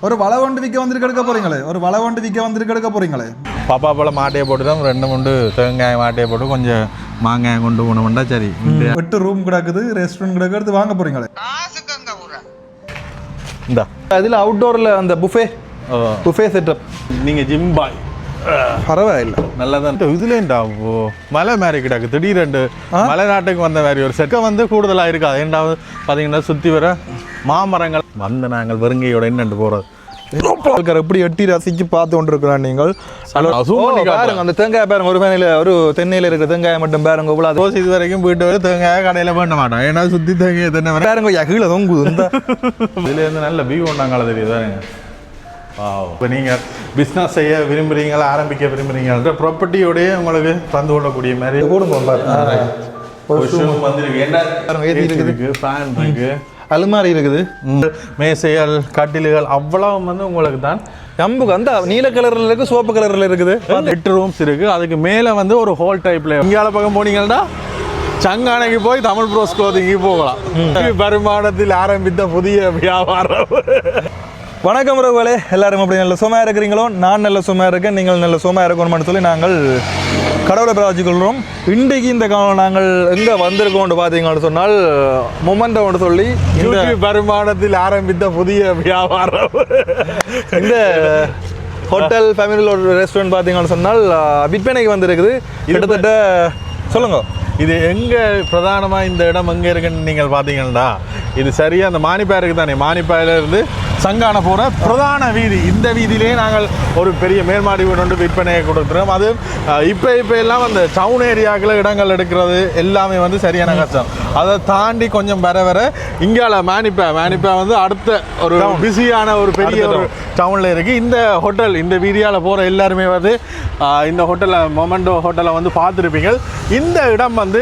ஒரு வலை ஒன்று விற்க வந்துருக்கு எடுக்க போறீங்களே, ஒரு வலை ஒன்று விற்க வந்துருக்கு எடுக்க போறீங்களே. பாப்பா போல மாட்டையை போட்டு தான் 2 தேங்காய் மாட்டையை போட்டு கொஞ்சம் மாங்காய் கொண்டு போனோம்னா சரி. 8 ரூம் கிடக்குது, ரெஸ்டாரண்ட் கிடக்குறது, வாங்க போறீங்களே. இந்த அதில் அவுட்டோரில் அந்த புஃபே செட்டப். நீங்கள் ஜிம் பாய் பரவாயில்ல, நல்லதான். இதுலேண்டா மலை மாதிரி கிடக்கு, திடீரெண்டு மலை நாட்டுக்கு வந்த மாதிரி ஒரு செட்டை வந்து கூடுதலாக இருக்காது. ரெண்டாவது பார்த்தீங்கன்னா சுற்றி வர மாமரங்கள் வந்து நாங்கள் வெறுங்கையோட என்னண்டு போகிறது எப்படி எட்டி ரசிச்சு பார்த்து கொண்டு இருக்கிறான் நீங்கள். பாருங்க அந்த தேங்காய் பாருங்க, ஒரு பேனையில் ஒரு தென்னையில் இருக்கிற தேங்காயை மட்டும் பாருங்க. இவ்வளோ இது வரைக்கும் போயிட்டு வர தேங்காய் கடையில் பண்ண மாட்டோம், ஏன்னா சுற்றி தேங்காய் தென்னை பாருங்க கீழே தொங்குது. இந்த இதுலேருந்து நல்ல வியூ ஒன்றாங்கள தெரியுது பாருங்க. இப்போ நீங்கள் பிஸ்னஸ் செய்ய விரும்புகிறீங்களா, ஆரம்பிக்க விரும்புகிறீங்களா, ப்ராப்பர்ட்டியோடய உங்களுக்கு தந்து கொள்ளக்கூடிய மாதிரி வந்துருக்கு. ஃபேன் இருக்குது, அலுமாரி இருக்குது, மேசைகள், கட்டில்கள் அவ்வளவு வந்து உங்களுக்கு தான். நம்புக்கு அந்த நீல கலரில் இருக்குது, சோப்பு கலரில் இருக்குது. 8 ரூம்ஸ் இருக்குது. அதுக்கு மேலே வந்து ஒரு ஹோல் டைப்பில் இங்கால பக்கம் போனீங்கன்னா சங்கானைக்கு போய் தமிழ் ப்ரோஸ் க்ளோத்திங்கு போகலாம். வருமானத்தில் ஆரம்பித்த புதிய வியாபாரம். வணக்கம் உறவுகளே, எல்லாரும் அப்படி நல்ல சுமையாக இருக்கிறீங்களோ? நான் நல்ல சுமையாக இருக்கேன், நீங்கள் நல்ல சுமையாக இருக்கணும்னு சொல்லி நாங்கள் கடவுளை பிரார்த்திக்கொள்கிறோம். இன்றைக்கு இந்த காலம் நாங்கள் எங்கே வந்திருக்கோம்னு பார்த்தீங்கன்னு சொன்னால் மொமெண்டோன்னு சொல்லி வருமானத்தில் ஆரம்பித்த புதிய வியாபாரம். இந்த ஹோட்டல் ஃபேமிலியில் ஒரு ரெஸ்டாரண்ட் பார்த்தீங்கன்னு சொன்னால் விற்பனைக்கு வந்திருக்குது. கிட்டத்தட்ட சொல்லுங்க, இது எங்கே பிரதானமாக இந்த இடம் எங்கே இருக்குன்னு நீங்கள் பார்த்தீங்கன்னா, இது சரியாக அந்த மானிப்பாயிருக்கு தானே, மானிப்பாயிலிருந்து சங்கான போகிற பிரதான வீதி. இந்த வீதியிலே நாங்கள் ஒரு பெரிய மேல்மாடி வீடு ஒன்று விற்பனையை கொடுக்குறோம். அது இப்போ எல்லாம் அந்த டவுன் ஏரியாக்களில் இடங்கள் எடுக்கிறது எல்லாமே வந்து சரியான கஷ்டம். அதை தாண்டி கொஞ்சம் வர இங்கால மேனிப்பா வந்து அடுத்த ஒரு பிஸியான ஒரு பெரிய ஒரு டவுனில் இருக்குது. இந்த ஹோட்டல், இந்த வீதியால் போகிற எல்லாருமே வந்து இந்த ஹோட்டலில் மொமெண்டோ ஹோட்டலை வந்து பார்த்துருப்பீங்க. இந்த இடம் வந்து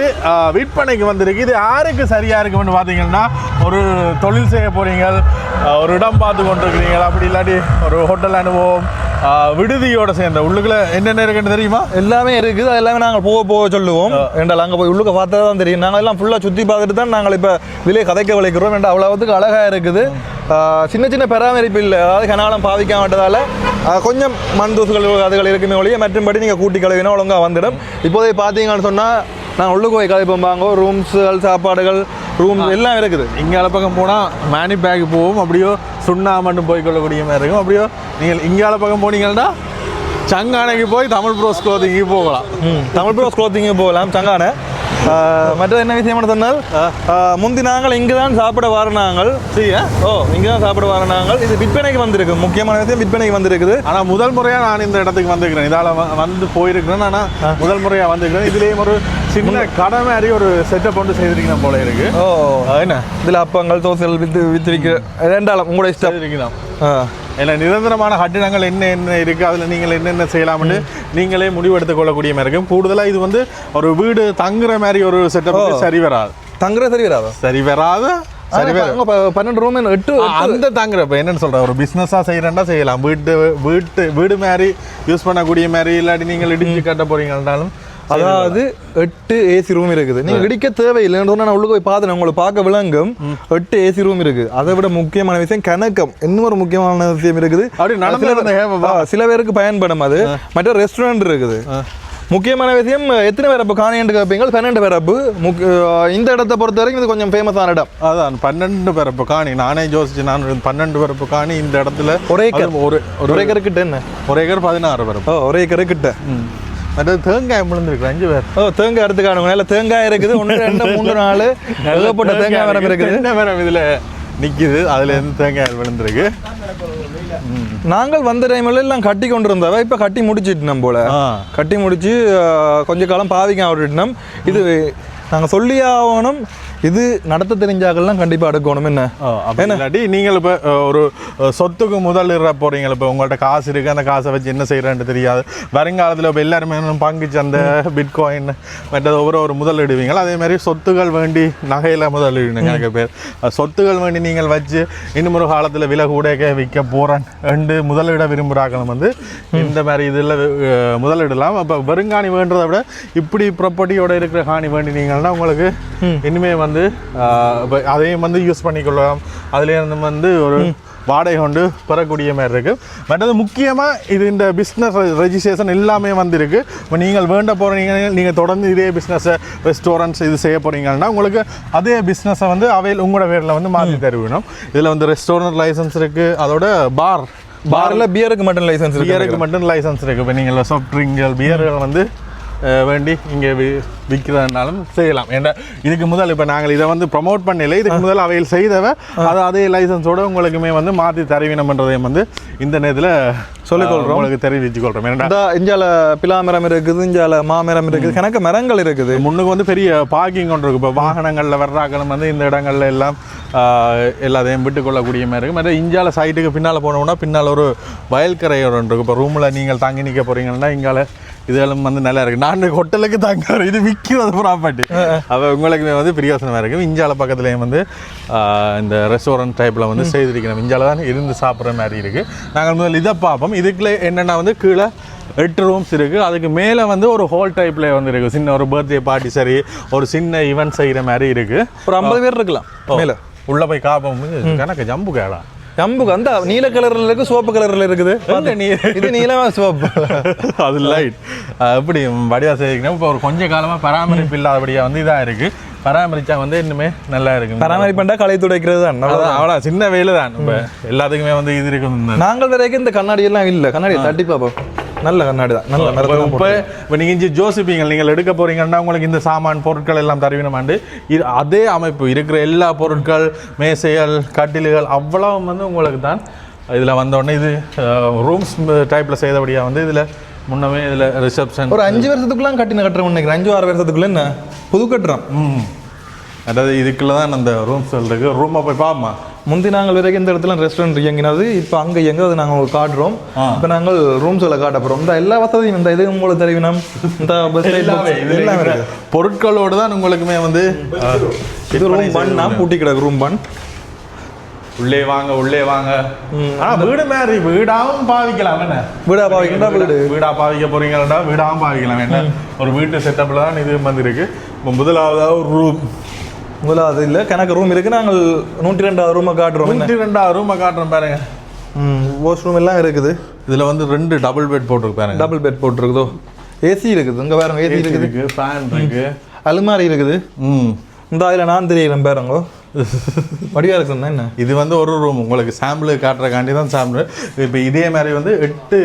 விற்பனைக்கு வந்திருக்கு. இது யாருக்கு சரியாக இருக்குன்னு பார்த்தீங்கன்னா, ஒரு தொழில் செய்ய போகிறீங்க, ஒரு இடம் பார்த்து கொண்டிருக்கிறீங்க, அப்படி இல்லாட்டி ஒரு ஹோட்டல் அனுபவம், விடுதியோட சேர்ந்த உள்ளுக்குள்ள என்னென்ன இருக்குன்னு தெரியுமா? எல்லாமே இருக்குது. அது எல்லாமே நாங்கள் போக சொல்லுவோம். என்றால் அங்கே போய் உள்ளுக்க பார்த்தா தான் தெரியும். நாங்கள் எல்லாம் ஃபுல்லாக சுற்றி பார்த்துட்டு தான் நாங்கள் இப்போ விலையை கதைக்க விளைக்கிறோம். என்ற அவ்வளோத்துக்கு அழகாக இருக்குது. சின்ன பராமரிப்பு இல்லை, அதாவது கனாலம் பாவிக்க மாட்டதால் கொஞ்சம் மண் தூசுகள் அதுகள் இருக்குமே ஒழிய மற்றும்படி நீங்கள் கூட்டி கழுவினா ஒழுங்காக வந்துடும். இப்போதை பார்த்தீங்கன்னு சொன்னால் நாங்கள் உள்ளுக்கு போய் கதைப்போம். வாங்க ரூம்ஸுகள், சாப்பாடுகள், ரூம் எல்லாம் இருக்குது. இங்கே பக்கம் போனால் மேனி பேக் போகும், அப்படியோ சுண்ணா மட்டும் போய்க்கொள்ளக்கூடிய மாதிரி இருக்கும். அப்படியோ நீங்கள் இங்கால பக்கம் போனீங்கன்னா சங்கானைக்கு போய் தமிழ் ப்ரோஸ் க்ளோத்திங்கு போகலாம். தமிழ் ப்ரோஸ் க்ளோத்திங்கு போகலாம் சங்கானை. மற்றது என்ன விஷயம் சொன்னால், முந்தி நாங்கள் இங்கே தான் சாப்பிட வர நாங்கள். இங்கே தான் சாப்பிட வர நாங்கள். இது விற்பனைக்கு வந்திருக்கு. முக்கியமான விஷயம் விற்பனைக்கு வந்திருக்குது. ஆனால் முதல் முறையாக நான் இந்த இடத்துக்கு வந்திருக்கிறேன். இதால் வந்து போயிருக்கிறேன். ஆனால் முதல் முறையாக வந்திருக்கிறேன். இதுலேயும் ஒரு சின்ன கடை மாதிரி ஒரு செட்டப் ஒன்று செய்திருக்கணும் போல இருக்கு. என்ன இதில் அப்பங்கள், தோசைகள் விற்று விற்க ரெண்டாலும் உங்களோட இஷ்டம் இருக்குதான். இல்லை, நிரந்தரமான கட்டிடங்கள் என்ன இருக்குது, அதில் நீங்கள் என்னென்ன செய்யலாம்னு நீங்களே முடிவெடுத்துக் கொள்ளக்கூடிய மாதிரி இருக்கும். கூடுதலாக இது வந்து ஒரு வீடு தங்குற மாதிரி ஒரு செட்டப் சரி வராது. சரி வராது 12 ரூம் 8 அந்த தாங்குறப்ப என்னன்னு சொல்கிறேன், ஒரு பிஸ்னஸாக செய்கிறேன்டா செய்யலாம். வீடு மாதிரி யூஸ் பண்ணக்கூடிய மாதிரி, இல்லாட்டி நீங்கள் இடிஞ்சு கட்ட போகிறீங்கன்னாலும். அதாவது 8 ஏசி ரூம் இருக்குது. நீங்கள் இடிக்க தேவையில்லைன்னு சொன்னால் நான் உள்ள போய் பார்த்தேன், உங்களுக்கு பார்க்க விளங்கும். 8 ஏசி ரூம் இருக்குது. அதை விட முக்கியமான விஷயம் கணக்கம். இன்னொரு முக்கியமான விஷயம் இருக்குது. சில பேருக்கு பயன்படும். அது மற்ற ரெஸ்டாரண்ட் இருக்குது. முக்கியமான விஷயம், எத்தனை பேரப்பு காணின்னு கேட்பீங்க? 12 பேரப்பு. இந்த இடத்தை பொறுத்த வரைக்கும் இது கொஞ்சம் ஃபேமஸான இடம். அதான் 12 பேரப்பு காணி. நானே யோசிச்சு, நான் 12 பேரப்பு காணி இந்த இடத்துல. ஒரு ஏக்கர் கிட்ட என்ன? 1 ஏக்கர் 16 பேரப்பு. ஒரு ஏக்கர் கிட்ட. மற்றது தேங்காய் விழுந்துருக்கு 5 பேர். தேங்காய் எடுத்துக்கானுங்க. நல்ல தேங்காய் இருக்குது. 1 2 3 4 ஏகப்பட்ட தேங்காய் மரம் இருக்குது. என்ன மரம் இதில் நிற்கிது, அதில் இருந்து தேங்காய் விழுந்துருக்கு. நாங்கள் வந்த டைமில் எல்லாம் கட்டி கொண்டு இருந்தவ, இப்போ கட்டி முடிச்சிட்டோம் போல. கட்டி முடிச்சு கொஞ்ச காலம் பாவிக்க விட்டுட்டோம். இது நாங்கள் சொல்லி ஆகணும். இது நடத்த தெரிஞ்சாக்கள்லாம் கண்டிப்பாக எடுக்கணும். இல்லாட்டி நீங்கள் இப்போ ஒரு சொத்துக்கு முதலிட போகிறீங்க. இப்போ உங்கள்கிட்ட காசு இருக்குது, அந்த காசை வச்சு என்ன செய்கிறேன்னு தெரியாது. வருங்காலத்தில் இப்போ எல்லாருமே பங்கு சந்தை, பிட்காயின் மற்றது ஒரு முதலிடுவீங்களா. அதே மாதிரி சொத்துக்கள் வேண்டி நகையில் முதலிடுவீங்க. எனக்கு பேர் சொத்துக்கள் வேண்டி நீங்கள் வச்சு இன்னும் ஒரு காலத்தில் விலை கூட விற்க போகிறேன் முதலிட விரும்புகிறாக்களும் வந்து இந்த மாதிரி இதில் முதலிடலாம். அப்போ வருங்காணி வேண்டதை விட இப்படி ப்ராப்பர்ட்டியோட இருக்கிற காணி வேண்டினீங்கன்னா உங்களுக்கு இனிமேல் வந்து அதையும் வந்து யூஸ் பண்ணிக்கொள்ளலாம். அதுலேருந்து வந்து ஒரு வாடகை கொண்டு பெறக்கூடிய மாதிரி இருக்குது. மற்றது முக்கியமாக இது இந்த பிஸ்னஸ் ரெஜிஸ்ட்ரேஷன் எல்லாமே வந்திருக்கு. இப்போ நீங்கள் வேண்ட போகிறீங்க, நீங்கள் தொடர்ந்து இதே பிஸ்னஸை ரெஸ்டாரண்ட்ஸ் இது செய்ய போகிறீங்கன்னா உங்களுக்கு அதே பிஸ்னஸை வந்து உங்களோட பேரில் வந்து மாற்றி தருவிடும். இதில் வந்து ரெஸ்டாரண்ட் லைசன்ஸ் இருக்குது, அதோட பாரில் பியருக்கு மட்டும் லைசன்ஸ் இருக்குது. பியருக்கு மட்டும் லைசன்ஸ் இருக்குது. இப்போ நீங்கள் சாஃப்ட் ட்ரிங்க்கள் பியர்கள் வந்து வேண்டி இங்கே விற்கிறதுனாலும் செய்யலாம். ஏன்னா இதுக்கு முதல் இப்போ நாங்கள் இதை வந்து ப்ரமோட் பண்ணல, இதுக்கு முதல் அவையில் செய்தவ அது அதே லைசன்ஸோடு உங்களுக்குமே வந்து மாற்றி தருவினம்ன்றதையும் வந்து இந்த நேரத்தில் சொல்லிக்கொள்கிறோம், உங்களுக்கு தெரிவிச்சுக்கொள்கிறோம். ஏன்னா இஞ்சால பிலாமரம் இருக்குது, இஞ்சால மாமரம் இருக்குது, கணக்கு மரங்கள் இருக்குது. முன்னுக்கு வந்து பெரிய பார்க்கிங் ஒன்று இருக்குது. இப்போ வாகனங்களில் வர்றாக்களும் வந்து இந்த இடங்கள்ல எல்லாம் எல்லாத்தையும் விட்டுக்கொள்ளக்கூடிய மாதிரி இருக்குது. மற்ற இஞ்சால சைட்டுக்கு பின்னால் போனோம்னா பின்னால் ஒரு வயல்கரை ஒன்று இருக்குது. இப்போ ரூமில் நீங்கள் தங்கி நிற்க போகிறீங்கன்னா இங்கால இதெல்லாம் வந்து நல்லா இருக்குது. நான் ஹோட்டலுக்கு தங்க இது விற்கிறது ப்ராப்பர்ட்டி, அப்போ உங்களுக்குமே வந்து பிரியோசனமாக இருக்குது. இஞ்சால பக்கத்துலேயும் வந்து இந்த ரெஸ்டாரண்ட் டைப்பில் வந்து செய்திருக்கிறோம். இஞ்சால தான் இருந்து சாப்பிட்ற மாதிரி இருக்குது. நாங்கள் முதல் இதை பார்ப்போம். இதுக்குள்ளே என்னென்னா வந்து கீழே 8 ரூம்ஸ் இருக்குது. அதுக்கு மேலே வந்து ஒரு ஹோல் டைப்பில் வந்து இருக்குது. சின்ன ஒரு பர்த்டே பார்ட்டி சரி, ஒரு சின்ன ஈவெண்ட் செய்கிற மாதிரி இருக்குது. ஒரு 50 பேர் இருக்கலாம் மேலே. உள்ளே போய் காப்போம். கணக்கு ஜம்பு கேடா ஜம்புக்கு அந்த நீல கலரில் இருக்குது, சோப்பு கலரில் இருக்குது. இது நீலமாக சோப்பு, அது லைட் எப்படி வடிவா செய்யணும். இப்போ ஒரு கொஞ்ச காலமாக பராமரிப்பு இல்லாதபடியாக வந்து இதாக இருக்குது. பராமரித்தா வந்து இன்னுமே நல்லா இருக்குது. பராமரிப்புண்டா களை துடைக்கிறது தான் அவ்வளோ சின்ன வேலை தான். இப்போ எல்லாத்துக்குமே வந்து இது இருக்கும். நாங்கள் வரைக்கும் இந்த கண்ணாடி எல்லாம் இல்லை. கண்ணாடி தட்டி பார்ப்போம். நல்ல கண்ணாடி தான், நல்ல இப்போ நீங்கள் இங்கே ஜோசிப்பீங்க, நீங்கள் எடுக்க போகிறீங்கன்னா உங்களுக்கு இந்த சாமான் பொருட்கள் எல்லாம் தருவினமாண்டு இது அதே அமைப்பு இருக்கிற எல்லா பொருட்கள், மேசைகள், கட்டில்கள் அவ்வளோ வந்து உங்களுக்கு தான் இதில் வந்தோடனே இது ரூம்ஸ் டைப்பில் செய்தபடியாக வந்து இதில் முன்னமே இதில் ரிசப்ஷன் ஒரு 5 வருஷத்துக்குலாம் கட்டுறோம் நினைக்கிறேன். 5-6 வருஷத்துக்குள்ள என்ன புது கட்டுறோம். அதாவது இதுக்குள்ள தான் அந்த ரூம்ஸ் இருக்குது. ரூமை போய் பார்ப்போமா. முந்தி நாங்கள் வரைக்கும் இந்த இடத்துல ரெஸ்டாரண்ட் இயங்கினது, இப்போ அங்கே இயங்குறது நாங்கள் காட்டுறோம். இப்போ நாங்கள் ரூம்ஸில் காட்ட போகிறோம். இந்த எல்லா வசதியும் இந்த இது உங்களுக்கு தெரிவினம். இந்த எல்லாமே பொருட்களோடு தான் உங்களுக்குமே வந்து இது ரூம் பண்ணா பூட்டி கிடக்கு. ரூம் பண் உள்ளே வாங்க உள்ளே வாங்க. ஆனால் வீடு மாதிரி வீடாகவும் பாவிக்கலாம். என்ன வீடா பாவிக்கா வீடா பாவிக்க போறீங்கன்னா வீடாகவும் பாவிக்கலாம். என்ன ஒரு வீட்டு செட்டப்பில் தான் இது வந்துருக்கு. இப்போ முதலாவதாக ஒரு ரூம், முதலாவது இல்லை கணக்கு ரூம் இருக்குது. நாங்கள் 102வது ரூமை காட்டுறோம். 102வது ரூமை காட்டுறோம் பாருங்க. வாஷ் ரூம் எல்லாம் இருக்குது. இதில் வந்து 2 டபுள் பெட் போட்டிருக்கு பாருங்க. Double bed போட்டிருக்குதோ. ஏசி இருக்குது இங்கே பாருங்க. ஏசி இருக்குது, ஃபேன் இருக்கு, அலுமாரி இருக்குது. இந்த அதில் நான் தெரியல பாருங்க. வடிவாக இருக்குதுன்னா என்ன இது வந்து ஒரு ரூம் உங்களுக்கு சாம்பிள் காட்டுறக்காண்டி தான் சாம்பிள். இப்போ இதே மாதிரி வந்து 8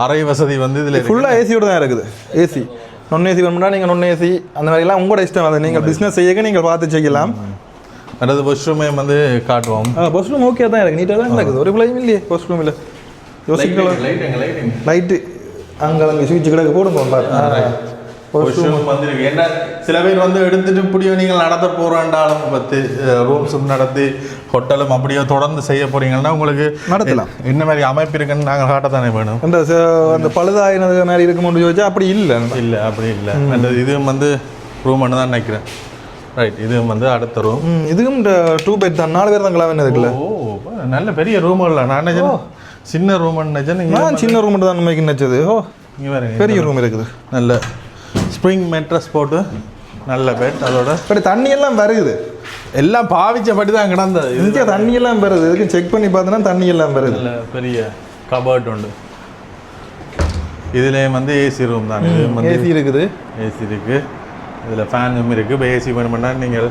அறை வசதி வந்து இதில் ஃபுல்லாக ஏசியோடு தான் இருக்குது. ஏசி நான் ஏசி வேணும்னா நீங்கள் நான் ஏசி அந்த மாதிரிலாம் உங்களோட இஷ்டம். அதை நீங்கள் பிஸ்னஸ் செய்ய நீங்கள் பார்த்து செய்யலாம். அதாவது வாஷ்ரூமே வந்து காட்டுவோம். வாஷ்ரூம் ஓகே தான் இருக்குது, நீட்டாக தான் இருக்குது. ஒரு பிள்ளையும் இல்லையே வாஷ்ரூம் இல்லை. யோசிக்கலாம். லைட்டு அங்கே சுவிட்சு கிடக்கு போடுங்க. என்ன சில பேர் வந்து எடுத்துட்டு இப்படியோ நீங்கள் நடத்த போறாண்டாலும் 10 ரூம்ஸும் நடத்தி ஹோட்டலும் அப்படியோ தொடர்ந்து செய்ய போறீங்கன்னா உங்களுக்கு நடத்தலாம். என்ன மாதிரி அமைப்பு இருக்குன்னு நாங்கள் காட்டத்தானே வேணும். அந்த பழுதாயினது மாதிரி இருக்கும்போது யோசிச்சா அப்படி இல்லை. இல்லை அப்படி இல்லை. அந்த இதுவும் வந்து ரூம்னு தான் நினைக்கிறேன். ரைட், இதுவும் வந்து அடுத்த ரூம். இதுவும் 2 பெட் தான். 4 பேர் தான் கிளம்பி இருக்குல்ல. ஓ நல்ல பெரிய ரூம் இல்லை. நான் நினைச்சேன் சின்ன ரூம்னு நினைச்சேன். நான் சின்ன ரூம் தான் நம்ம நினைச்சது. ஓ இங்கே வேறு பெரிய ரூம் இருக்குது. நல்ல ஸ்ப்ரிங் மெட்ரஸ் போட்டு நல்ல பெட். அதோட பட் தண்ணி எல்லாம் வருது. எல்லாம் பாவிச்சபடி தான் கிடந்தது. இங்கே தண்ணி எல்லாம் வருது. இதுக்கு செக் பண்ணி பார்த்தோன்னா தண்ணி எல்லாம் வருது. நல்ல பெரிய கபர்ட் உண்டு. இதுலேயும் வந்து ஏசி ரூம் தான். ஏசி இருக்குது, ஏசி இருக்குது. இதில் ஃபேனும் இருக்குது. இப்போ ஏசி வேணுமென்னா நீங்கள்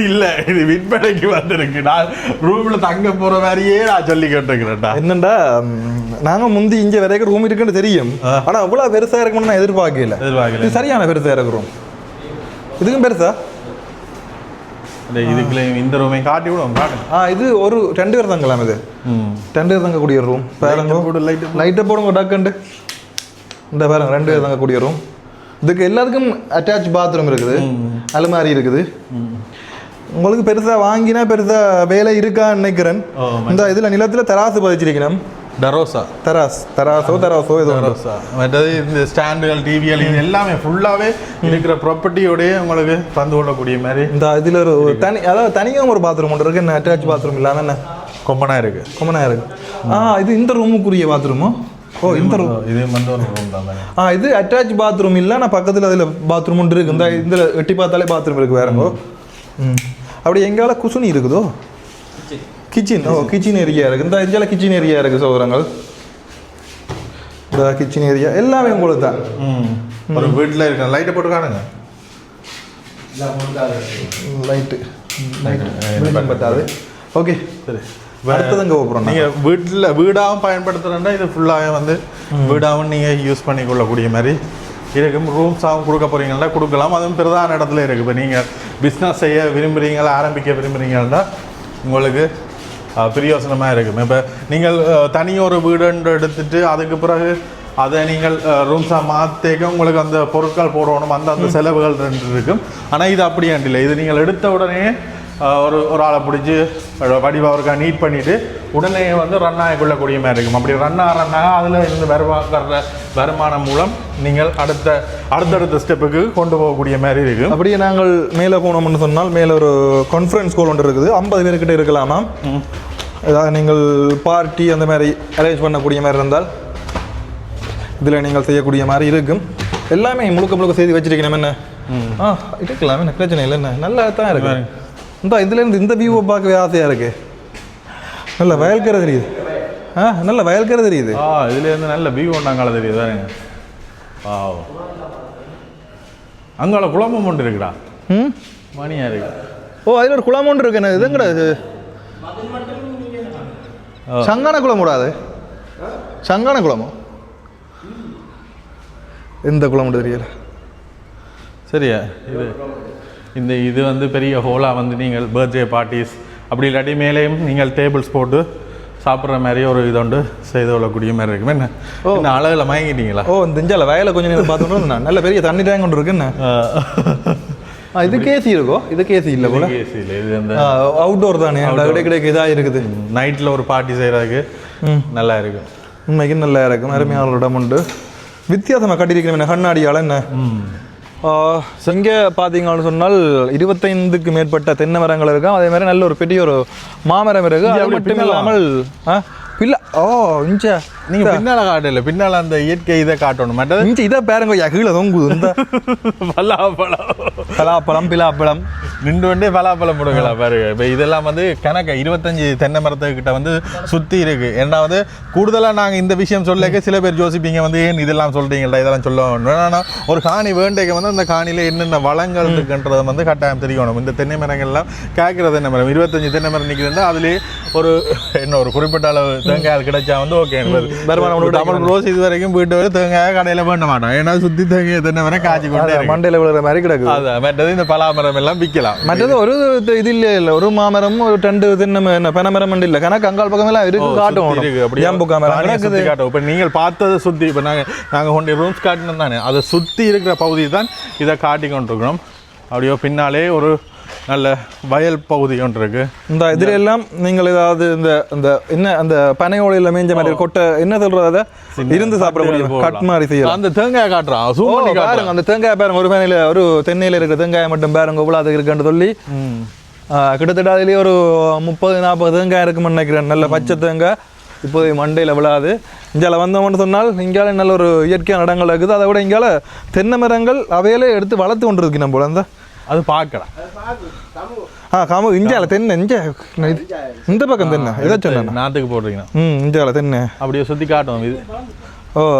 இல்லை இது விற்பனைக்கு வந்திருக்கு. நான் ரூமில் தங்க போகிற மாதிரியே நான் சொல்லி கேட்டுக்கிறேன்டா. என்னண்டா நாங்கள் முந்தி இங்கே வரைக்கும் ரூம் இருக்குன்னு தெரியும். ஆனால் அவ்வளோ பெருசாக இருக்கும்னு நான் எதிர்பார்க்கல. இது சரியான பெருசாக இருக்கு ரூம். இதுக்கும் பெருசா இதுக்குள்ள இந்த ரூமையும் காட்டி விடுவோம். இது ஒரு 2 பேர் தங்கலாம். இது 2 பேர் தங்கக்கூடிய ரூம். பாருங்க லைட்டை போடுங்க டக்குண்டு. இந்த பாருங்க 2 பேர் தங்கக்கூடிய ரூம். இதுக்கு எல்லாத்துக்கும் அட்டாச் பாத்ரூம் இருக்குது, அலுமாரி இருக்குது. உங்களுக்கு பெருசா வாங்கினா பெருசா வேலை இருக்கான்னு நினைக்கிறேன். இந்த இதுல நிலத்துல தராசு பதிச்சிருக்கணும். தராசோ ஏதோ மற்றது இந்த ஸ்டாண்டுகள், டிவிகள் இது எல்லாமே ஃபுல்லாகவே இருக்கிற ப்ராப்பர்ட்டியோடய உங்களுக்கு தந்து கொள்ளக்கூடிய மாதிரி. இந்த இதில் ஒரு தனி, அதாவது தனியாக ஒரு பாத்ரூம் ஒன்று இருக்குது. என்ன அட்டாச் பாத்ரூம் இல்லாமல் என்ன கொம்பனா இருக்குது. இது இந்த ரூமுக்குரிய பாத்ரூமோ? ஓ இந்த ரூம் இது வந்து ஒரு ரூம் தான். இது அட்டாச் பாத்ரூம் இல்லை. நான் பக்கத்தில் அதில் பாத்ரூம் ஒன்று இருக்குது. இந்த இதில் எட்டி பார்த்தாலே பாத்ரூம் இருக்குது. வேறங்கோ அப்படி எங்கால குசுனி இருக்குதோ? கிச்சன் கிச்சன் ஏரியா இருக்குது. இந்த இந்தியாவில் கிச்சன் ஏரியா இருக்குது சோதரங்கள். இந்த கிச்சன் ஏரியா எல்லாமே உங்களுக்கு தான். ஒரு வீட்டில் இருக்க லைட்டை போட்டு காணுங்க. லைட்டு பத்தாது. ஓகே சரி, அடுத்ததுங்க போகிறோம். நீங்கள் வீடாகவும் பயன்படுத்துகிறேன்னா இது ஃபுல்லாகவே வந்து வீடாகவும் நீங்கள் யூஸ் பண்ணிக்கொள்ளக்கூடிய மாதிரி இருக்கும். ரூம்ஸாகவும் கொடுக்க போகிறீங்கன்னா கொடுக்கலாம். அதுவும் பிரதான இடத்துல இருக்குது. இப்போ நீங்கள் பிஸ்னஸ் செய்ய விரும்புகிறீங்களா, ஆரம்பிக்க விரும்புகிறீங்கன்னா உங்களுக்கு பிரயோசனமாக இருக்கும். இப்போ நீங்கள் தனியொரு வீடுன்னு எடுத்துகிட்டு அதுக்கு பிறகு அதை நீங்கள் ரூம்ஸாக மாற்றிக்க உங்களுக்கு அந்த பொருட்கள் போடணும், அந்த செலவுகள் ரெண்டு இருக்கும். ஆனால் இது அப்படியாண்டில்லை. இது நீங்கள் எடுத்த உடனே ஒரு ஆளை பிடிச்சி வடிவாக ஒருக்கா நீட் பண்ணிவிட்டு உடனே வந்து ரன் ஆகிக்கொள்ளக்கூடிய மாதிரி இருக்கும். அப்படி ரன் ஆக அதில் இருந்து வருமானம் மூலம் நீங்கள் அடுத்தடுத்த ஸ்டெப்புக்கு கொண்டு போகக்கூடிய மாதிரி இருக்கும். அப்படியே நாங்கள் மேலே போனோம்னு சொன்னால் மேலே ஒரு கான்ஃபரன்ஸ் கால் ஒன்று இருக்குது. 50 பேர்கிட்ட இருக்கலாமா. ஏதாவது நீங்கள் பார்ட்டி அந்த மாதிரி அரேஞ்ச் பண்ணக்கூடிய மாதிரி இருந்தால் இதில் நீங்கள் செய்யக்கூடிய மாதிரி இருக்கும். எல்லாமே முழுக்க செய்து வச்சிருக்கணும். என்ன இருக்கலாம், என்ன பிரச்சனை இல்லை. என்ன நல்லா தான் இருக்கு. இந்த இதுலேருந்து இந்த வியூவை பார்க்கவே ஆசையாக இருக்கு. நல்ல வயல்கரை தெரியுது. நல்ல வயல்கரை தெரியுது. இதுலேருந்து நல்ல வியூ ஒன்றாங்கால தெரியுது. அங்கால குளமும் ஒன்று இருக்குடா. மணியா இருக்கு. அதில் ஒரு குளம் ஒன்று இருக்கு. இதுங்கடா இது சங்கான குளம் கூடாது. சங்கான குளமோ எந்த குளம் தெரியல. சரியா, இது வந்து பெரிய ஹோலாக வந்து நீங்கள் பர்த்டே பார்ட்டிஸ் அப்படி இல்லாட்டி மேலேயும் நீங்கள் டேபிள்ஸ் போட்டு சாப்பிட்ற மாதிரி ஒரு இதோண்டு செய்து கொள்ளக்கூடிய மாதிரி இருக்குமே. என்ன அழகில் மயங்கிட்டீங்களா? இந்த இஞ்சால வயலை கொஞ்சம் நேரம் பார்த்தோம்னா நல்ல பெரிய தண்ணி டேங்க் ஒன்று இருக்குன்னு. இது கேசி இருக்கோ? இது கேசி இல்லை போல. கேசி இல்லை, இது அந்த அவுட்டோர் தானே. கிடைக்க இதாக இருக்குது. நைட்டில் ஒரு பார்ட்டி செய்கிறதுக்கு நல்லா இருக்கும். உண்மைக்கு நல்லா இருக்கும். அருமையான இடம் உண்டு. வித்தியாசமாக கட்டியிருக்கிறேன் கண்ணாடியால். என்ன இங்கே பார்த்தீங்கன்னு சொன்னால் 25க்கு மேற்பட்ட தென்னை மரங்கள் இருக்கும். அதே மாதிரி நல்ல ஒரு பெரிய ஒரு மாமரம் இருக்கு. அது மட்டும் இல்லாமல் இஞ்சா நீங்க பின்னால காட்டல, பின்னால அந்த இயற்கை இதை காட்டணும். மற்றது இஞ்சி இதை பாருங்க, கீழே தொங்குது. இந்த பலாப்பழம் பிலாப்பழம் நின்று கொண்டே பலாப்பழம் போடுங்களா பாருங்க. இப்போ இதெல்லாம் வந்து கணக்கு 25 தென்னை மரத்துக்கிட்ட வந்து சுற்றி இருக்கு. ஏன்னாவது கூடுதலாக நாங்கள் இந்த விஷயம் சொல்லக்க சில பேர் யோசிப்பீங்க வந்து ஏன் இதெல்லாம் சொல்றீங்களா, இதெல்லாம் சொல்ல வேணும். ஒரு காணி வேண்டைக்கு வந்து அந்த காணியில் என்னென்ன வளங்கள் இருக்குன்றதை வந்து கட்டாயம் தெரியணும். இந்த தென்னை மரங்கள்லாம் கேட்குற தென்னை மரம் 25 தென்னை மரம் நிற்கிறதுனா அதுலேயே ஒரு குறிப்பிட்ட அளவு தேங்காய் கிடைச்சா வந்து ஓகே. வருமானம் ரோஸ் இது வரைக்கும் போயிட்டு வரை தேங்காய் கடையில் வேண்ட மாட்டோம். ஏன்னா சுற்றி தேங்காய் தென்னை மரம் காய்ச்சி கொண்டே மண்டையில் விழுற மாதிரி கிடக்கு. அதான் மற்றது இந்த பலாமரம் எல்லாம் விற்கலாம். மற்றது ஒரு இது இல்லை, ஒரு மாமரம் ஒரு 2 தென்னை பனைமரம் இல்லை. கணக்கு அங்கால் பக்கம் எல்லாம் இருக்கு. காட்டும் காட்டும். இப்போ நீங்கள் பார்த்ததை சுற்றி இப்போ நாங்கள் கொண்டு ரூம்ஸ் காட்டினோம் தானே, அதை சுற்றி இருக்கிற பகுதி தான் இதை காட்டி கொண்டிருக்கிறோம். அப்படியோ பின்னாலே ஒரு நல்ல வயல் பகுதி ஒன்று இருக்கு. இந்த இதுல எல்லாம் நீங்கள் ஏதாவது இந்த என்ன அந்த பனை ஓலையில மேஞ்ச மாதிரி கொட்டை என்ன சொல்றது, இருந்து சாப்பிட முடியும் கட் மாதிரி செய்யலாம். அந்த தேங்காய் காட்டுறான் பாருங்க, அந்த தேங்காய் பாருங்க. ஒரு பனையில ஒரு தென்னையில இருக்கிற தேங்காயை மட்டும் பாருங்க இவ்வளவு இருக்குன்னு சொல்லி கிட்டத்தட்ட அதுலேயே ஒரு 30-40 தேங்காய் இருக்குன்னு நினைக்கிறேன். நல்ல பச்சை தேங்காய் இப்போது மண்டையில் விழாது. இங்கால வந்தோம்னு சொன்னால் இங்கால நல்ல ஒரு இயற்கையான இடங்கள் இருக்குது. அதை விட இங்கால தென்னை மரங்கள் அவையிலே எடுத்து வளர்த்து கொண்டு இருக்கு. நம்ம அந்த அது பார்க்கலாம். இந்தியாவில் தென்னை இந்த பக்கம் தென்னை எதை சொன்ன நாட்டுக்கு போடுறீங்கன்னா இந்தியாவில் தென்னை அப்படியே சுற்றி காட்டும் இது.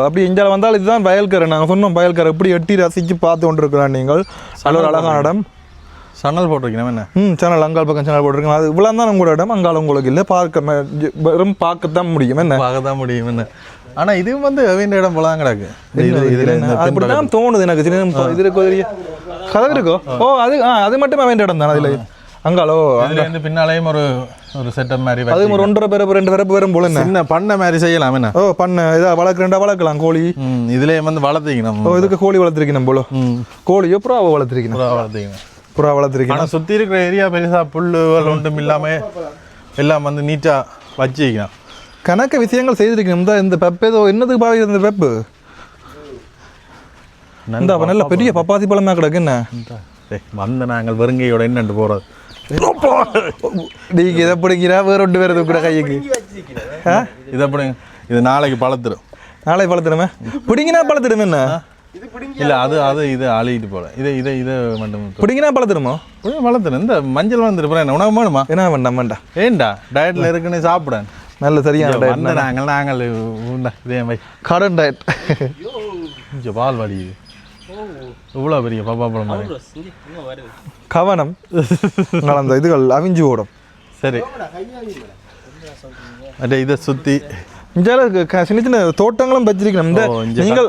அப்படி இந்தியாவில் வந்தால் இதுதான் வயல்கரை. நாங்கள் சொன்னோம் வயல்கரை எப்படி எட்டி ரசித்து பார்த்து கொண்டு இருக்கிறோம். நீங்கள் நல்ல ஒரு அழகான இடம். சனல் போட்டிருக்கீங்க என்ன? சேனல் அங்கால் பக்கம் சேனல் போட்டிருக்கீங்க. அது இவ்வளோ தான் உங்களோட இடம். அங்கால உங்களுக்கு இல்லை, வெறும் பார்க்கத்தான் முடியும். என்ன பார்க்கத்தான் முடியும் என்ன. ஆனால் இது வந்து வேண்டிய இடம் போலாம் கிடக்கு. அப்படிதான் தோணுது எனக்கு. இது இருக்கோ கதவு இருக்கோ? அது மட்டுமே வேண்டிய இடம் தானே. அதில் அங்காலோ அதுலேருந்து பின்னாலேயும் ஒரு செட்டப் மாதிரி அது ஒரு 1.5 பேர் 2 பேர் வரும் போல. என்ன பண்ண மாதிரி செய்யலாம். என்ன பண்ண இதாக வளர்க்கலாம். கோழி இதுலேயே வந்து வளர்த்திக்கணும். இதுக்கு கோழி வளர்த்துருக்கணும் போல. கோழியோ புறாவை வளர்த்துருக்கணும். புறா வளர்த்துருக்கீங்க. ஆனால் சுற்றி இருக்கிற ஏரியா பெருசாக புல்லுகள் ஒன்றும் இல்லாமல் எல்லாம் வந்து நீட்டாக வச்சுக்கலாம். கணக்க விஷயங்கள் செய்திருக்கணும். இந்த பெப்பு ஏதோ என்னதுக்கு பாவி இந்த பெப்பு இந்த நல்ல பெரிய பப்பாசி பழமாக கிடக்கு. என்ன வந்த நாங்கள் வெறுங்கையோட என்னண்டு போகிறது. நீங்கள் இதை பிடிக்கிறா வேற 2 பேர் கூட கைக்கு இதை பிடிங்க. இது நாளைக்கு பழத்திடும். நாளைக்கு பழத்திடுமே. பிடிங்கினா பழத்திடுமே. என்ன இல்லை அது இது அழிட்டு போல இதை மட்டும் பிடிங்கினா பழத்திருமோ வளர்த்துறேன் இந்த மஞ்சள் வந்துருப்பேன் என்ன உணவு வேணுமா என்ன வேண்டாம் வேண்டாம் ஏண்டா டயட்டில் இருக்குன்னு சாப்பிடேன் நல்ல சரியான டயட் வந்து நாங்கள் இதே மாதிரி கார்டன் டயட் கொஞ்சம் பால் வடியுது இவ்வளோ பெரிய பப்பாப்பழம் மாதிரி கவனம் அந்த இதுகள் அவிஞ்சு ஓடும் சரி இதை சுற்றி சின்ன சின்ன தோட்டங்களும் வச்சிருக்கணும் இந்த நீங்கள்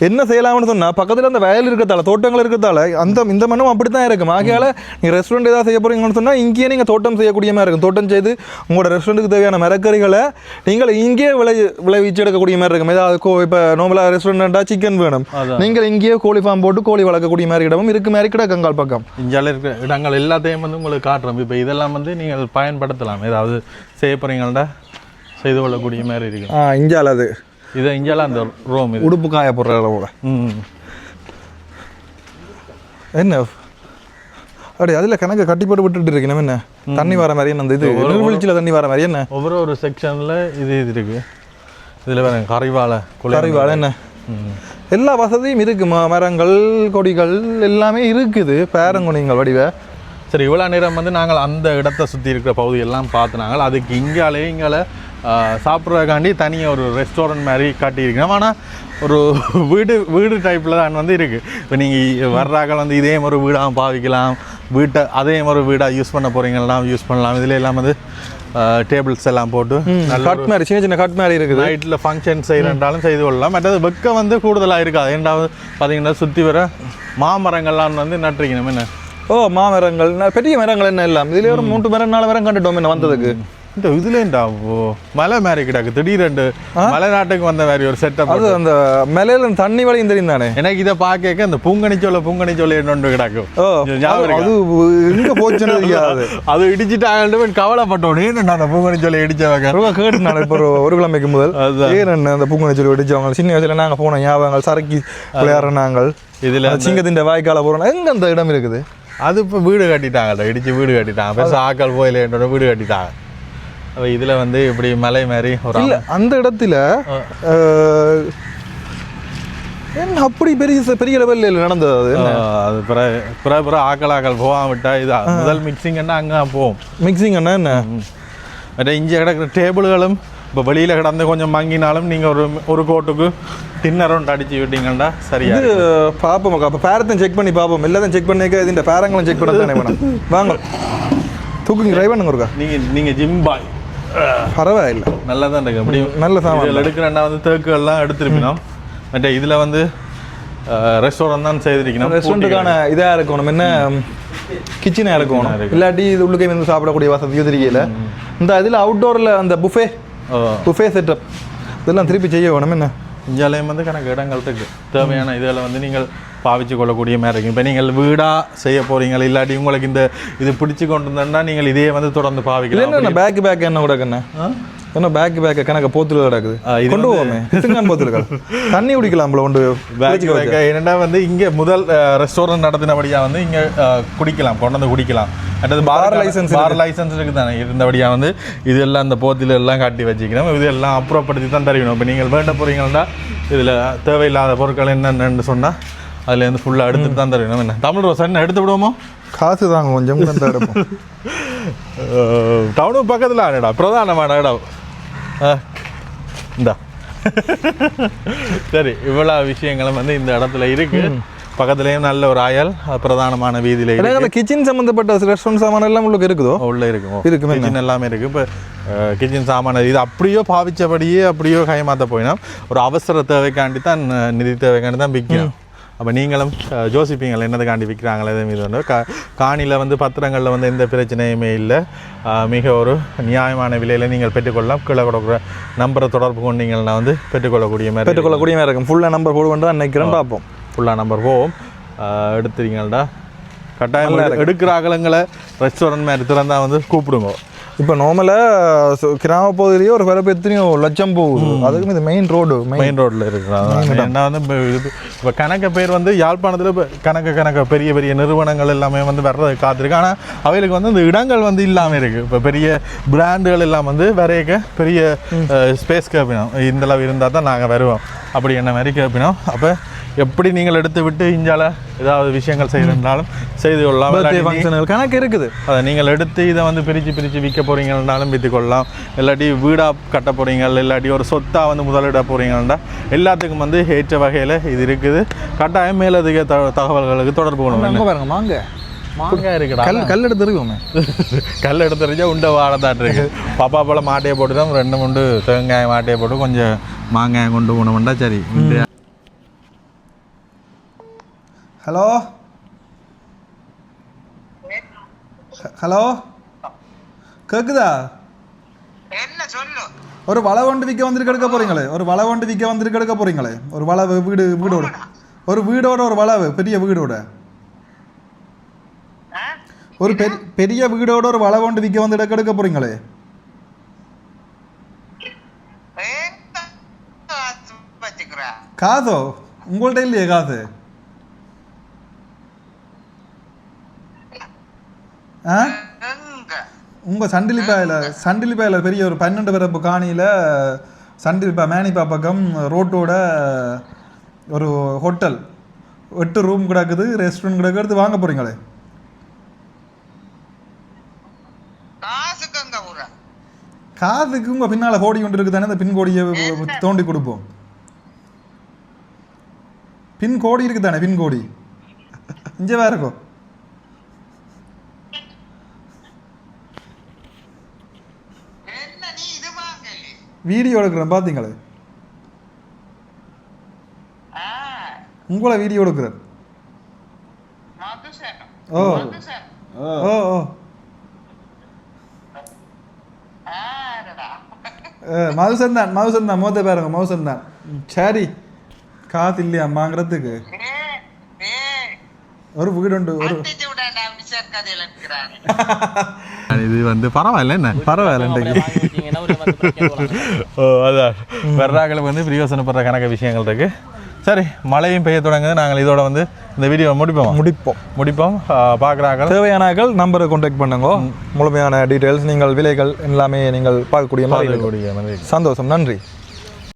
என்ன செய்யலாம்னு சொன்னா பக்கத்துல அந்த வயல் இருக்கிறதால தோட்டங்கள் இருக்கிறதால இந்த மண்ணும் அப்படித்தான் இருக்கும் ஆகையால நீங்க ரெஸ்டாரண்ட் ஏதாவது செய்ய போறீங்கன்னு சொன்னா இங்கேயே நீங்க தோட்டம் செய்யக்கூடிய மாதிரி இருக்கும் தோட்டம் செய்து உங்களோட ரெஸ்டாரண்ட்டுக்கு தேவையான மரக்கறிகளை நீங்கள் இங்கேயே விளைவிச்சு எடுக்கக்கூடிய மாதிரி இருக்கும் ஏதாவது இப்போ நார்மலா ரெஸ்டாரண்டா சிக்கன் வேணும் நீங்கள் இங்கேயே கோழி ஃபார்ம் போட்டு கோழி வளர்க்கக்கூடிய மாதிரி இடமும் இருக்கு மாதிரி கிடக்கங்கால் பக்கம் இஞ்சால இருக்கிற இடங்கள் எல்லாத்தையும் வந்து உங்களுக்கு காட்டுறோம் இப்போ இதெல்லாம் வந்து நீங்கள் பயன்படுத்தலாம் ஏதாவது செய்ய போறீங்கள்டா செய்து கொள்ளக்கூடிய மாதிரி இருக்கு இஞ்சால அது இஞ்சால அந்த ரோம் இது உடுப்பு காய போடுற அளவோட என்ன அப்படி அதில் கணக்கு கட்டி போட்டு விட்டுட்டு இருக்கு என்ன தண்ணி வர மாதிரி அந்த இது நீர்வீழ்ச்சியில் தண்ணி வர மாதிரி என்ன ஒவ்வொரு செக்ஷனில் இது இருக்கு இதில் வேற கறிவாழை என்ன எல்லா வசதியும் இருக்கு மரங்கள் கொடிகள் எல்லாமே இருக்குது பேரங்குனிங்கள் வடிவ சரி இவ்வளோ நேரம் வந்து நாங்கள் அந்த இடத்தை சுற்றி இருக்கிற பகுதியெல்லாம் பார்த்துனாங்க அதுக்கு இங்கால சாப்பிட்றதுக்காண்டி தனியாக ஒரு ரெஸ்டாரண்ட் மாதிரி காட்டியிருக்கோம் ஆனால் ஒரு வீடு டைப்பில் தான் வந்து இருக்குது இப்போ நீங்கள் வர்றாக்கள் வந்து இதே ஒரு வீடாக பாவிக்கலாம் அதே ஒரு வீடாக யூஸ் பண்ண போகிறீங்கன்னா யூஸ் பண்ணலாம் இதில் எல்லாம் வந்து டேபிள்ஸ் எல்லாம் போட்டு கட் மாதிரி சின்ன சின்ன கட் மாதிரி இருக்குது நைட்டில் ஃபங்க்ஷன் செய்கிறன்றாலும் செய்து கொள்ளலாம் மற்றது வெக்கம் வந்து கூடுதலாக இருக்காது ஏண்டாவது பார்த்தீங்கன்னா சுற்றி வர மாமரங்கள்லாம் வந்து நட்டுருக்கணும் என்ன மாமரங்கள் பெரிய மரங்கள் என்ன எல்லாம் இதுலேயே ஒரு 3 மரம் 4 மரம் கண்டுட்டோம் என்ன வந்ததுக்கு இந்த இதுலேண்டா மலை மாதிரி கிடக்கு திடீரெண்டு மலை நாட்டுக்கு வந்த மாதிரி ஒரு செட்டப் அது அந்த மலையில தண்ணி வளையும் தெரியும் தானே எனக்கு இதை பார்க்க அந்த பூங்கனிச்சோலை என்னொன்று கிடக்கும் அது எங்க போச்சுன்னு தெரியாது அது இடிச்சுட்டாங்கன்னு கவலைப்பட்டோம் ஏன்னா அந்த பூங்கனிச்சோலை இடிச்சவங்க கேட்டு நான் இப்போ ஒரு கிழமைக்கு முதல் ஏன் அந்த பூங்கனிச்சோலை இடிச்சவங்க சின்ன வயசுல நாங்கள் போனோம் ஞாபகங்கள் சரக்கி விளையாடுற நாங்கள் இதில் சிங்கத்தின் வாய்க்கால போகிறோம் எங்க அந்த இடம் இருக்குது அது இப்போ வீடு கட்டிட்டாங்க இடிச்சு வீடு கட்டிட்டாங்க பெருசு ஆக்கள் போயில என்னோட வீடு கட்டிட்டாங்க அப்போ இதில் வந்து இப்படி மலை மாதிரி ஒரு இல்லை அந்த இடத்துல என்ன அப்படி பெரிய லெவலில் நடந்தது அது பிற ஆக்கள் போகாம விட்டா இது முதல் மிக்சிங்கன்னா அங்கே போவோம் மிக்சிங்கன்னா என்ன மற்ற இங்கே கிடக்கிற டேபிள்களும் இப்போ வெளியில் கிடந்து கொஞ்சம் மங்கினாலும் நீங்கள் ஒரு கோட்டுக்கு டின்னரும் அடிச்சு விட்டீங்கன்னா சரியா இது பார்ப்போம் அப்போ பேரத்தையும் செக் பண்ணி பார்ப்போம் எல்லாத்தையும் செக் பண்ணிக்க இந்த பேரங்களும் செக் பண்ண தானே வேணும் வாங்க தூக்குங்க ட்ரைவ் பண்ணுங்க இருக்கா நீங்கள் ஜிம் பாய் பரவாயில்லை நல்லா தான் இருக்கு அப்படி நல்ல சாமான் எடுக்கிறேன்னா வந்து தேக்குகள்லாம் எடுத்துருப்பினோம் மற்ற இதில் வந்து ரெஸ்டாரண்ட் தான் செய்திருக்கணும் ரெஸ்டாரண்ட்டுக்கான இதாக இருக்கணும் என்ன கிச்சனாக இருக்கணும் இல்லாட்டி இது உள்ளுக்கே வந்து சாப்பிடக்கூடிய வசதி தெரியல இந்த இதில் அவுட்டோரில் அந்த புஃபே செட்டப் இதெல்லாம் திருப்பி செய்ய வேணும் என்ன இஞ்சாலயம் வந்து கணக்கு இடங்கள் இருக்குது தேவையான இதில் வந்து நீங்கள் பாவிச்சு கொள்ளக்கூடிய மாதிரி இருக்கும் இப்போ நீங்கள் வீடாக செய்ய போகிறீங்க இல்லாட்டி உங்களுக்கு இந்த இது பிடிச்சி கொண்டு வந்தோம்னா நீங்கள் இதே வந்து தொடர்ந்து பாவிக்கலாம் என்ன பேக் என்ன கூட என்ன பேக் கணக்கு போத்துல கிடக்குது கொண்டு போவோமே போத்துருக்கள் தண்ணி குடிக்கலாம்ல கொண்டு பேக் என்னென்னா வந்து இங்கே முதல் ரெஸ்டாரண்ட் நடத்தினபடியாக வந்து இங்கே குடிக்கலாம் கொண்டு வந்து குடிக்கலாம் அடுத்தது பார் லைசன்ஸ் இருக்குது தானே இருந்தபடியாக வந்து இதெல்லாம் அந்த போத்தில் எல்லாம் காட்டி வச்சுக்கணும் இதெல்லாம் அப்புறப்படுத்தி தான் தருவிடும் இப்போ நீங்கள் வேண்ட போகிறீங்கன்னா இதில் தேவையில்லாத பொருட்கள் என்னென்னு சொன்னால் அதுலேருந்து ஃபுல்லாக எடுத்துட்டு தான் தருவிடும் என்ன தமிழ் ரோஸ் என்ன எடுத்து விடுவோமோ காசு தாங்க கொஞ்சம் எடுப்போம் டவுனுக்கு பக்கத்தில் ஆடா பிரதானமான இடம் இந்தா சரி இவ்வளோ விஷயங்களும் வந்து இந்த இடத்துல இருக்குது பக்கத்துலேயும் நல்ல ஒரு ஆயல் பிரதானமான வீதியில் கிச்சன் சம்மந்தப்பட்ட ரெஸ்டாரண்ட் சாமான எல்லாம் உங்களுக்கு இருக்குதோ உள்ளே இருக்கும் கிச்சன் எல்லாமே இருக்குது இப்போ கிச்சன் சாமான இது அப்படியோ பாவிச்சபடியே அப்படியோ கைமாற்ற போயினா ஒரு அவசர தேவைக்காண்டி தான் நிதி தேவைக்காண்டி தான் விற்கணும் அப்போ நீங்களும் யோசிப்பீங்கள் என்னதுக்காண்டி விற்கிறாங்களே இதே மீது வந்து காணியில் வந்து பத்திரங்களில் வந்து எந்த பிரச்சனையுமே இல்லை மிக ஒரு நியாயமான விலையில் நீங்கள் பெற்றுக்கொள்ளலாம் கீழே கொடுக்குற நம்பரை தொடர்பு கொண்டீங்கன்னா வந்து பெற்றுக்கொள்ளக்கூடிய மாதிரி இருக்கும் ஃபுல்லாக நம்பர் போடுவோம் தான் நினைக்கிறேன் பார்ப்போம் ஃபுல்லாக நம்பர் போவோம் எடுத்துறீங்கள்டா கட்டாயம் எடுக்கிற அகலங்களை ரெஸ்டாரண்ட் மாதிரி திறந்தால் வந்து கூப்பிடுங்க இப்போ நார்மலாக கிராம பகுதியிலேயே ஒரு பிறப்பு எத்தனையோ லட்சம் போகுது. அதுக்கும் இது மெயின் ரோட்டில் இருக்கிறாங்க. என்ன வந்து இப்போ கணக்க பேர் வந்து யாழ்ப்பாணத்தில் இப்போ கணக்க பெரிய பெரிய நிறுவனங்கள் எல்லாமே வந்து வர்றது காத்திருக்கு. ஆனால் அவைகளுக்கு வந்து இந்த இடங்கள் வந்து இல்லாமல் இருக்குது. இப்போ பெரிய பிராண்டுகள் எல்லாம் வந்து வரையக்க பெரிய ஸ்பேஸ் கேட்பினோம். இந்த அளவு இருந்தால் தான் நாங்கள் வருவோம் அப்படி என்ன மாதிரி கேட்பினோம். அப்போ எப்படி நீங்கள் எடுத்து விட்டு இஞ்சால ஏதாவது விஷயங்கள் செய்யறதுனாலும் செய்து கொள்ளலாம். ஃபங்க்ஷன்கள் கணக்கு இருக்குது. அதை நீங்கள் எடுத்து இதை வந்து பிரித்து விற்க போகிறீங்கன்னாலும் விற்று கொள்ளலாம். இல்லாட்டி வீடாக கட்ட போகிறீங்க, இல்லாட்டி ஒரு சொத்தாக வந்து முதலிட போகிறீங்கன்னா எல்லாத்துக்கும் வந்து ஏற்ற வகையில் இது இருக்குது. கட்டாயம் மேலதிக தகவல்களுக்கு தொடர்பு கொள்ளணும். பாருங்க மாங்காய் இருக்குடா. கல் எடுத்துருக்கோமே. கல் எடுத்துருச்சா உண்டை வாழதாட்டு இருக்கு. பாப்பா போல் மாட்டையை போட்டு தான் 2 தேங்காய் மாட்டையை போட்டு கொஞ்சம் மாங்காய் கொண்டு போனோம்னா சரி. ஹலோ கேக்குதா? என்ன சொல்லு? ஒரு வள வண்டு விற்க வந்துருக்கு எடுக்க போறீங்களே. ஒரு வளவு வீடோட ஒரு வளவு பெரிய வீடோட ஒரு பெரிய வீடோட ஒரு வள வண்டு விற்க வந்து எடுக்க போறீங்களே. காதோ உங்கள்கிட்ட இல்லையே காது? உங்கள் சண்டிலிப்பாயில் பெரிய ஒரு 12 பிறப்பு காணியில் சண்டிலிப்பா மேனிப்பா பக்கம் ரோட்டோட ஒரு ஹோட்டல் 8 ரூம் கிடக்குது, ரெஸ்டாரண்ட் கிடக்குறது. வாங்க போகிறீங்களே. காதுக்கு உங்கள் பின்னால் கோடி கொண்டு இருக்குது தானே. இந்த பின் கோடியை தோண்டி கொடுப்போம். பின் கோடி இருக்குது தானே. பின் கோடி இங்கே வேற இருக்கும். வீடியோ எடுக்கிறேன் பார்த்தீங்களே. உங்களை வீடியோ எடுக்கிறேன். ஓ ஓ ஓ மதுசந்தான் மோத்த பாருங்க. மதுசந்தான் சரி. காசு இல்லையாம்மாங்கிறதுக்கு ஒரு வீடு உண்டு. ஒரு இது வந்து பரவாயில்ல. என்ன பரவாயில்ல. ஓ அதான் வர்றாக்களுக்கு வந்து பிரயோசனப்படுற கணக்கு விஷயங்கள் இருக்கு. சரி, மழையும் பெய்ய தொடங்குது. நாங்கள் இதோட வந்து இந்த வீடியோ முடிப்போம். பார்க்குறாங்க தேவையானாக்கள் நம்பரை கான்டாக்ட் பண்ணுங்க. முழுமையான டீட்டெயில்ஸ், நீங்கள் விலைகள் எல்லாமே நீங்கள் பார்க்கக்கூடிய மாதிரி. சந்தோஷம். நன்றி.